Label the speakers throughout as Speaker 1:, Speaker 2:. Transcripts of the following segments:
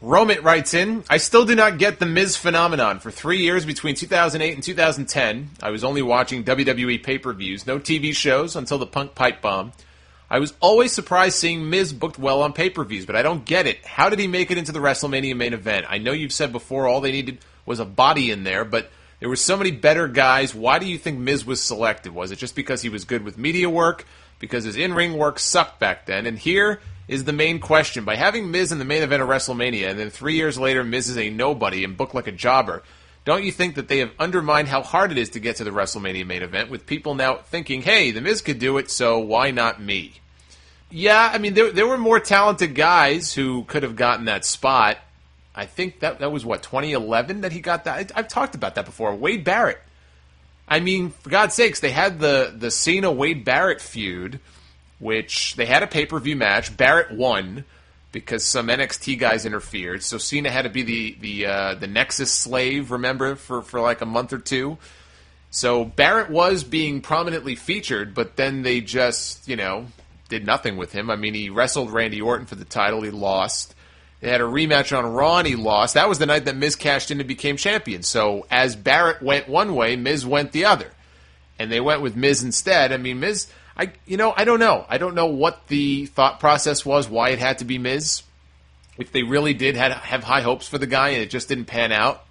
Speaker 1: Romit writes in, I still do not get the Miz phenomenon. For 3 years between 2008 and 2010, I was only watching WWE pay-per-views, no TV shows until the Punk Pipe Bomb. I was always surprised seeing Miz booked well on pay-per-views, but I don't get it. How did he make it into the WrestleMania main event? I know you've said before all they needed was a body in there, but there were so many better guys. Why do you think Miz was selected? Was it just because he was good with media work? Because his in-ring work sucked back then? And here is the main question. By having Miz in the main event of WrestleMania, and then 3 years later Miz is a nobody and booked like a jobber, don't you think that they have undermined how hard it is to get to the WrestleMania main event, with people now thinking, hey, The Miz could do it, so why not me? Yeah, I mean, there were more talented guys who could have gotten that spot. I think that was, 2011 that he got that? I've talked about that before. Wade Barrett. I mean, for God's sakes, they had the Cena-Wade Barrett feud, which they had a pay-per-view match. Barrett won because some NXT guys interfered, so Cena had to be the Nexus slave, remember, for like a month or two. So Barrett was being prominently featured, but then they just, did nothing with him. I mean, he wrestled Randy Orton for the title. He lost. They had a rematch on Raw, and he lost. That was the night that Miz cashed in and became champion. So as Barrett went one way, Miz went the other. And they went with Miz instead. I mean, Miz, I don't know. I don't know what the thought process was, why it had to be Miz. If they really did have high hopes for the guy and it just didn't pan out,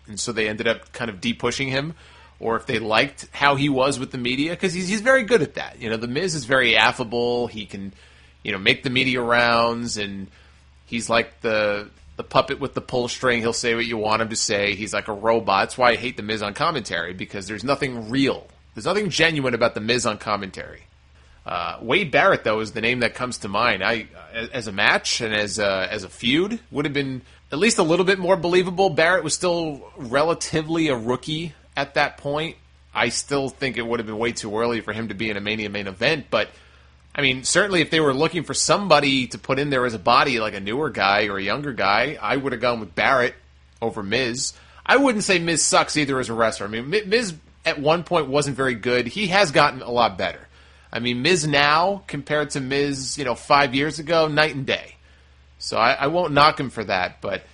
Speaker 1: and so they ended up kind of de-pushing him, or if they liked how he was with the media, because he's very good at that. The Miz is very affable. He can, make the media rounds, and he's like the puppet with the pull string. He'll say what you want him to say. He's like a robot. That's why I hate the Miz on commentary, because there's nothing real. There's nothing genuine about the Miz on commentary. Wade Barrett, though, is the name that comes to mind. As a match and as a feud, would have been at least a little bit more believable. Barrett was still relatively a rookie at that point. I still think it would have been way too early for him to be in a Mania main event, but I mean, certainly if they were looking for somebody to put in there as a body, like a newer guy or a younger guy, I would have gone with Barrett over Miz. I wouldn't say Miz sucks either as a wrestler. I mean, Miz at one point wasn't very good. He has gotten a lot better. I mean, Miz now compared to Miz, 5 years ago, night and day. So I won't knock him for that, but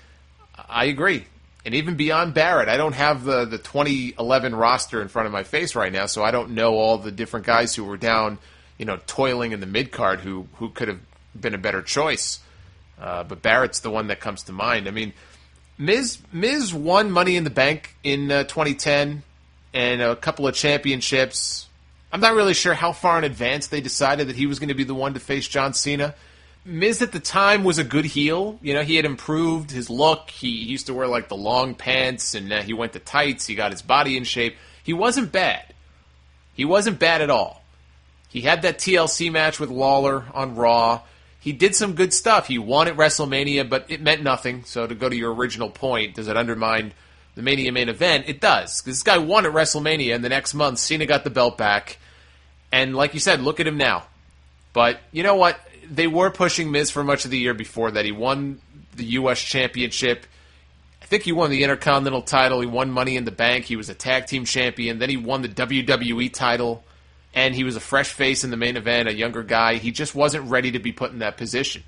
Speaker 1: I agree. And even beyond Barrett, I don't have the 2011 roster in front of my face right now, so I don't know all the different guys who were down, toiling in the mid-card who could have been a better choice. But Barrett's the one that comes to mind. I mean, Miz won Money in the Bank in 2010 and a couple of championships. I'm not really sure how far in advance they decided that he was going to be the one to face John Cena. Miz at the time was a good heel. He had improved his look. He used to wear like the long pants, and he went to tights. He got his body in shape. He wasn't bad. He wasn't bad at all. He had that TLC match with Lawler on Raw. He did some good stuff. He won at WrestleMania, but it meant nothing. So to go to your original point, does it undermine the Mania main event? It does. This guy won at WrestleMania, and the next month, Cena got the belt back. And like you said, look at him now. But you know what? They were pushing Miz for much of the year before that. He won the U.S. Championship. I think he won the Intercontinental title. He won Money in the Bank. He was a tag team champion. Then he won the WWE title. And he was a fresh face in the main event, a younger guy. He just wasn't ready to be put in that position.